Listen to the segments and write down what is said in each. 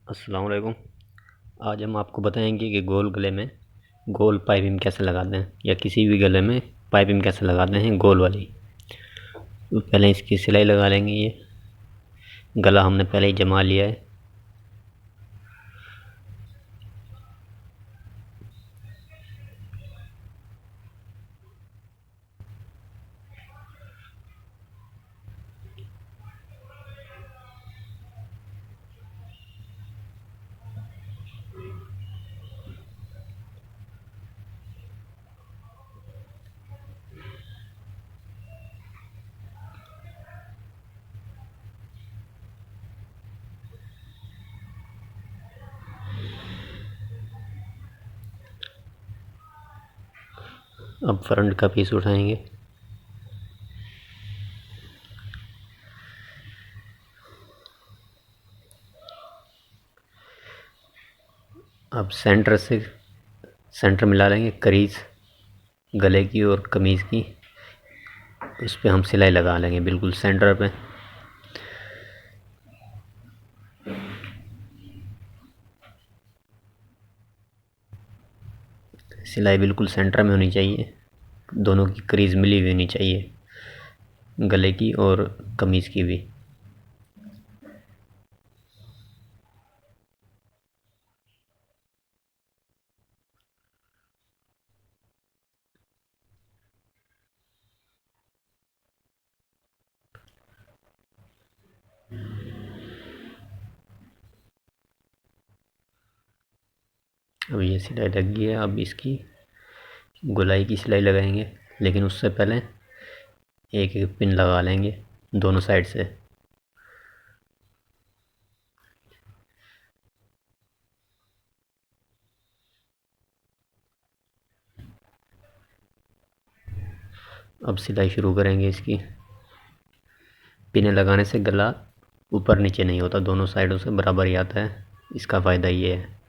अस्सलाम वालेकुम। आज हम आपको बताएंगे कि गोल गले में गोल पाइपिंग कैसे लगाते हैं या किसी भी गले में पाइपिंग कैसे लगाते हैं गोल वाली। तो पहले इसकी सिलाई लगा लेंगे। ये गला हमने पहले ही जमा लिया है। अब फ्रंट का पीस उठाएंगे। अब सेंटर मिला लेंगे करीज गले की और कमीज़ की। इस पे हम सिलाई लगा लेंगे बिल्कुल सेंटर पे। सिलाई बिल्कुल सेंटर में होनी चाहिए। दोनों की क्रीज मिली हुई होनी चाहिए, गले की और कमीज़ की भी। अब ये सिलाई लग गई है। अब इसकी गोलाई की सिलाई लगाएंगे, लेकिन उससे पहले एक एक पिन लगा लेंगे दोनों साइड से। अब सिलाई शुरू करेंगे इसकी। पिनें लगाने से गला ऊपर नीचे नहीं होता, दोनों साइडों से बराबर ही आता है। इसका फ़ायदा ये है।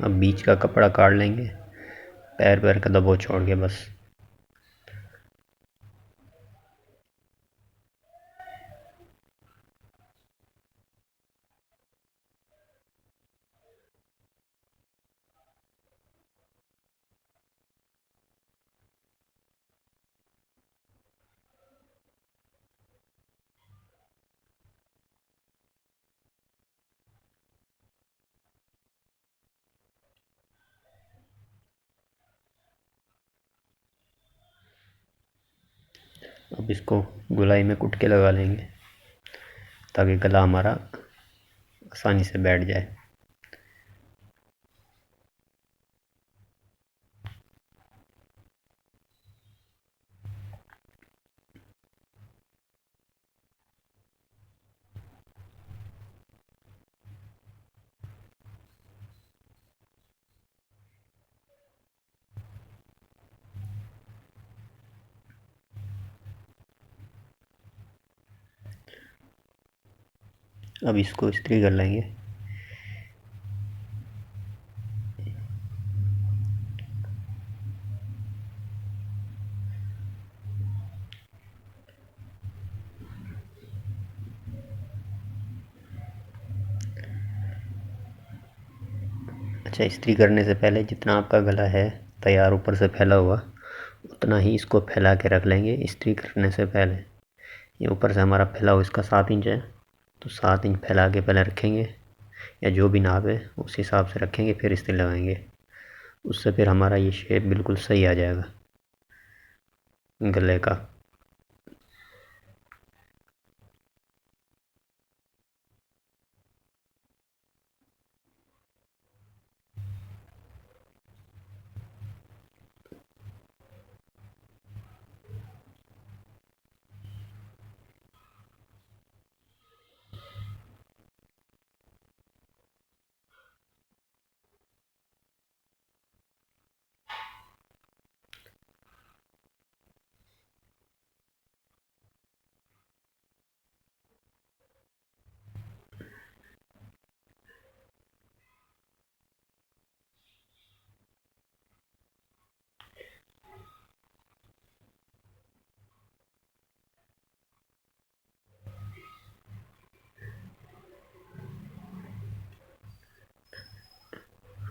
अब बीच का कपड़ा काट लेंगे, पैर पैर का दबाव छोड़ के बस। अब इसको गोलाई में कुट के लगा लेंगे ताकि गला हमारा आसानी से बैठ जाए। अब इसको इस्त्री कर लेंगे। अच्छा, इस्त्री करने से पहले जितना आपका गला है तैयार ऊपर से फैला हुआ, उतना ही इसको फैला के रख लेंगे इस्त्री करने से पहले। ये ऊपर से हमारा फैला हुआ इसका 7 इंच है, तो 7 इंच फैला के पहले रखेंगे, या जो भी नाप है उस हिसाब से रखेंगे, फिर इस्त्री लगाएंगे। उससे फिर हमारा ये शेप बिल्कुल सही आ जाएगा गले का।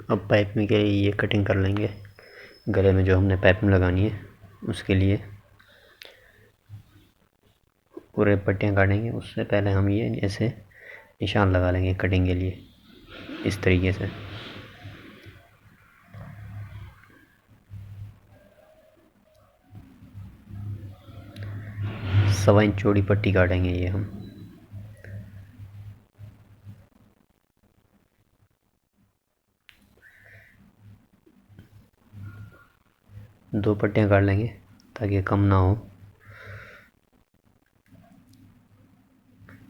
अब पाइपिंग के लिए ये कटिंग कर लेंगे। गले में जो हमने पाइपिंग लगानी है उसके लिए पूरे पट्टियाँ काटेंगे। उससे पहले हम ये ऐसे निशान लगा लेंगे कटिंग के लिए, इस तरीके से। सवा इंच चौड़ी पट्टी काटेंगे ये हम। दो पट्टियाँ काट लेंगे ताकि कम ना हो।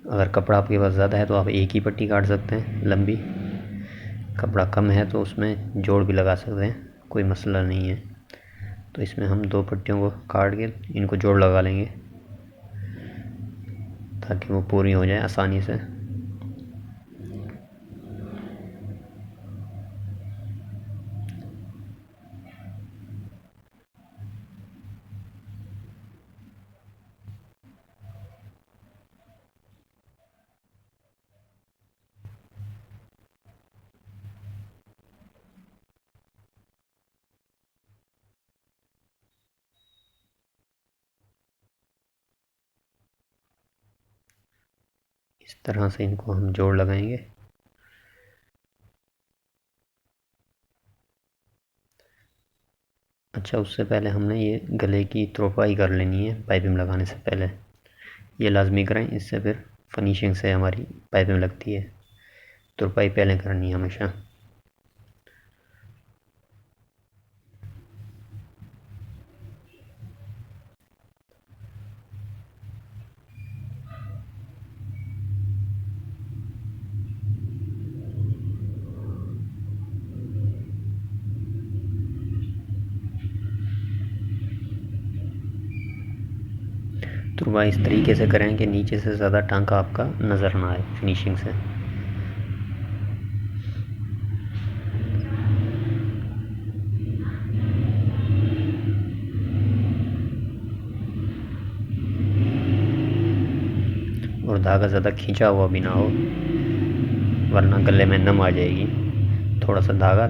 अगर कपड़ा आपके पास ज़्यादा है तो आप एक ही पट्टी काट सकते हैं लंबी। कपड़ा कम है तो उसमें जोड़ भी लगा सकते हैं, कोई मसला नहीं है। तो इसमें हम दो पट्टियों को काट के इनको जोड़ लगा लेंगे ताकि वो पूरी हो जाए आसानी से। इस तरह से इनको हम जोड़ लगाएंगे। अच्छा, उससे पहले हमने ये गले की तुरपाई कर लेनी है पाइपिंग लगाने से पहले। ये लाजमी करें, इससे फिर फिनिशिंग से हमारी पाइपिंग लगती है। तुरपाई पहले करनी है हमेशा। तुरपाई इस तरीके से करें कि नीचे से ज़्यादा टांका आपका नज़र ना आए फिनिशिंग से। और धागा ज़्यादा खींचा हुआ भी ना हो, वरना गले में नम आ जाएगी। थोड़ा सा धागा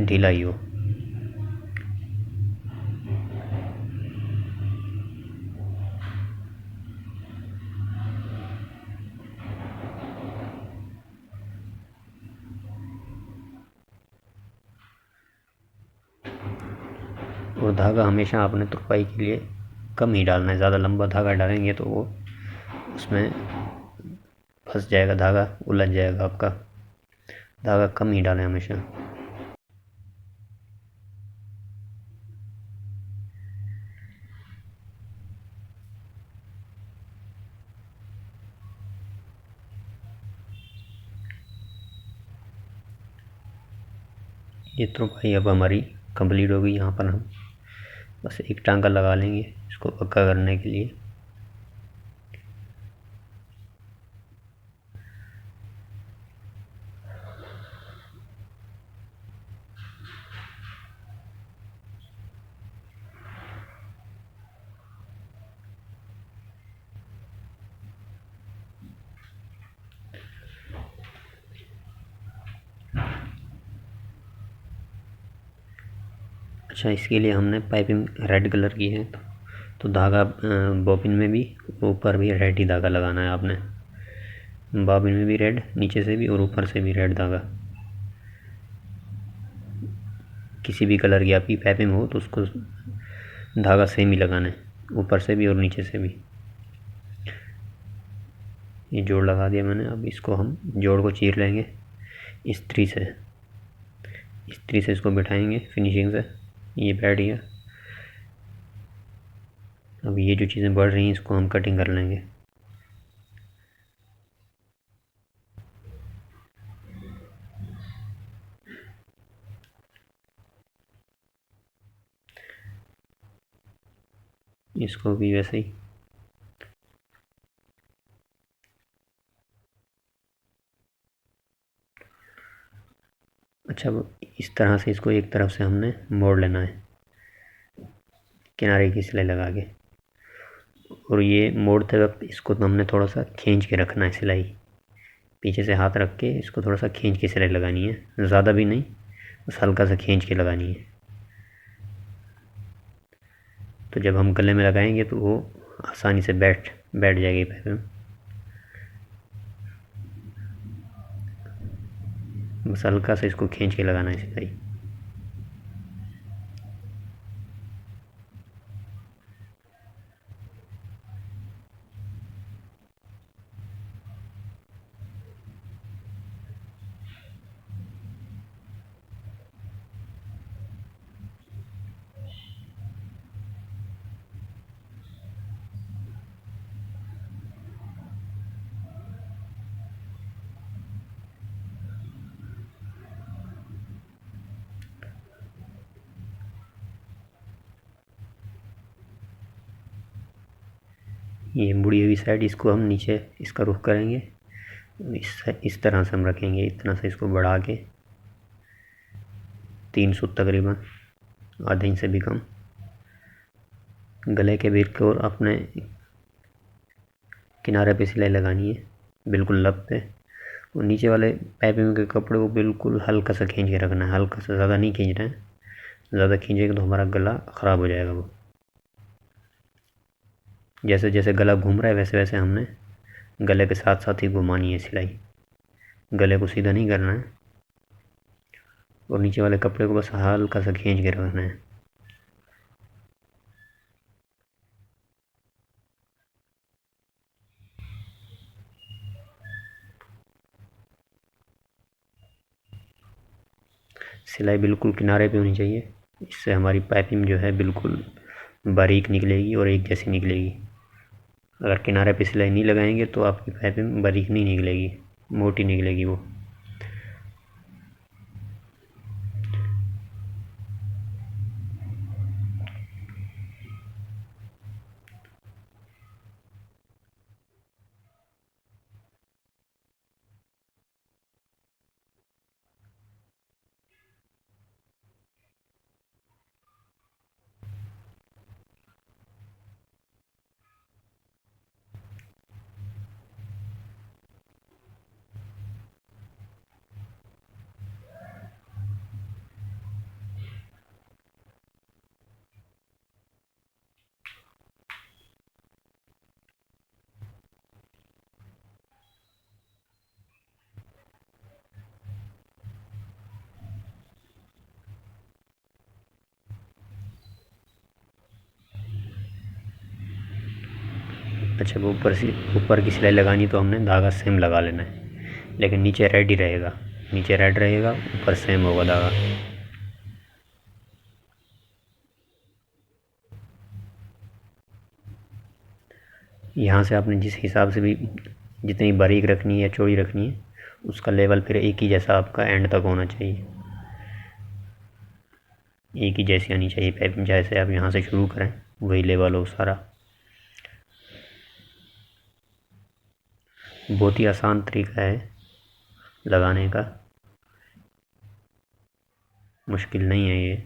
ढीला ही हो। और धागा हमेशा आपने तुरपाई के लिए कम ही डालना है। ज़्यादा लंबा धागा डालेंगे तो वो उसमें फंस जाएगा, धागा उलझ जाएगा आपका। धागा कम ही डालें हमेशा। ये तुरपाई अब हमारी कंप्लीट हो गई। यहाँ पर हम बस एक टांका लगा लेंगे इसको पक्का करने के लिए। अच्छा, इसके लिए हमने पाइपिंग रेड कलर की है, तो धागा बॉबिन में भी ऊपर भी रेड ही धागा लगाना है आपने। बॉबिन में भी रेड, नीचे से भी और ऊपर से भी रेड धागा। किसी भी कलर की आपकी पाइपिंग हो तो उसको धागा सेम ही लगाना है, ऊपर से भी और नीचे से भी। ये जोड़ लगा दिया मैंने। अब इसको हम जोड़ को चीर लेंगे इस्त्री से। इस्त्री से इसको बिठाएंगे फिनिशिंग से। ये बैठ गया। अब ये जो चीज़ें बढ़ रही हैं इसको हम कटिंग कर लेंगे। इसको भी वैसे ही। अच्छा, इस तरह से इसको एक तरफ से हमने मोड़ लेना है किनारे की सिलाई लगा के। और ये मोड़ते वक्त इसको तो हमने थोड़ा सा खींच के रखना है सिलाई। पीछे से हाथ रख के इसको थोड़ा सा खींच के सिलाई लगानी है, ज़्यादा भी नहीं, बस हल्का सा खींच के लगानी है। तो जब हम गले में लगाएंगे तो वो आसानी से बैठ जाएगी पाइपिंग। बस हल्का से इसको खींच के लगाना है सिलाई। ये मुड़ी हुई साइड इसको हम नीचे इसका रुख करेंगे। इस तरह से हम रखेंगे, इतना से इसको बढ़ा के 3 सूत तकरीबन, आधे इंच से भी कम। गले के बीच को अपने किनारे पे सिलाई लगानी है, बिल्कुल लब पे। और नीचे वाले पाइपिंग के कपड़े को बिल्कुल हल्का सा खींच के रखना है, हल्का सा, ज़्यादा नहीं खींचना है। ज़्यादा खींचेंगे तो हमारा गला ख़राब हो जाएगा। वो जैसे जैसे गला घूम रहा है वैसे वैसे हमने गले के साथ साथ ही घुमानी है सिलाई। गले को सीधा नहीं करना है और नीचे वाले कपड़े को बस हल्का सा खींच के रखना है। सिलाई बिल्कुल किनारे पे होनी चाहिए, इससे हमारी पाइपिंग जो है बिल्कुल बारीक निकलेगी और एक जैसी निकलेगी। अगर किनारे पे सिलाई नहीं लगाएंगे तो आपकी पाइपिंग बारीक नहीं निकलेगी, मोटी निकलेगी वो। अच्छा, वो ऊपर की सिलाई लगानी तो हमने धागा सेम लगा लेना है, लेकिन नीचे रेड ही रहेगा। नीचे रेड रहेगा, ऊपर सेम होगा धागा। यहाँ से आपने जिस हिसाब से भी जितनी बारीक रखनी है या चौड़ी रखनी है उसका लेवल फिर एक ही जैसा आपका एंड तक होना चाहिए। एक ही जैसी आनी चाहिए पाइपिंग, जैसे आप यहाँ से शुरू करें वही लेवल हो सारा। बहुत ही आसान तरीका है लगाने का, मुश्किल नहीं है ये।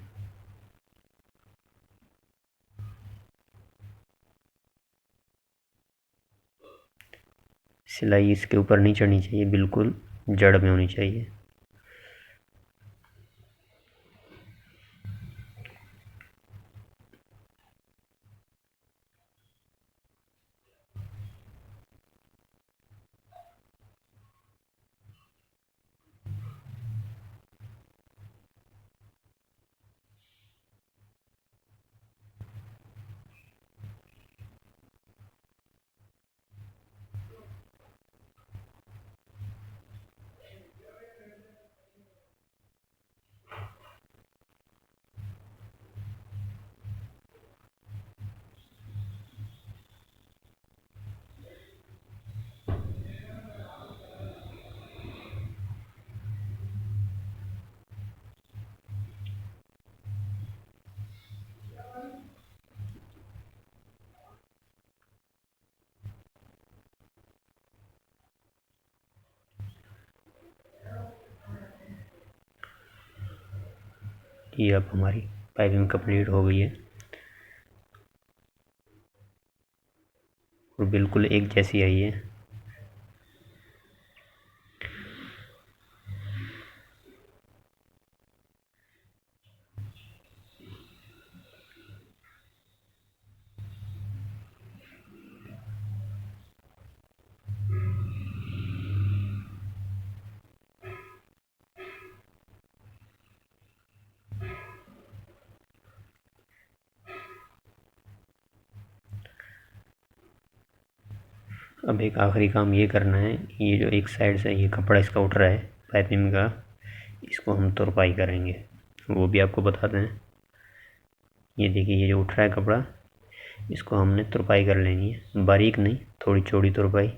सिलाई इसके ऊपर नहीं चढ़नी चाहिए, बिल्कुल जड़ में होनी चाहिए। ये अब हमारी पाइपिंग कंप्लीट हो गई है और बिल्कुल एक जैसी आई है। अब एक आखिरी काम ये करना है, ये जो एक साइड से ये कपड़ा इसका उठ रहा है पाइपिंग का, इसको हम तुरपाई करेंगे, वो भी आपको बताते हैं। ये देखिए, ये जो उठ रहा है कपड़ा, इसको हमने तुरपाई कर लेनी है, बारीक नहीं, थोड़ी चौड़ी तुरपाई।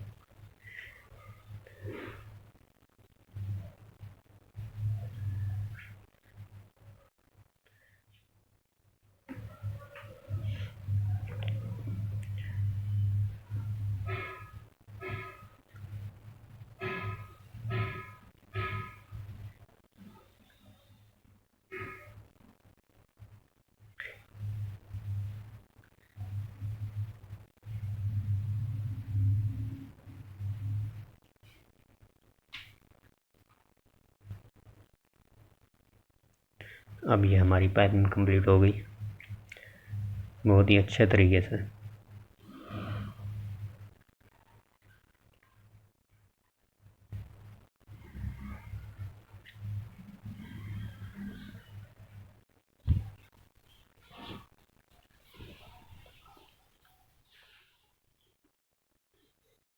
अब ये हमारी पाइपिंग कंप्लीट हो गई बहुत ही अच्छे तरीके से।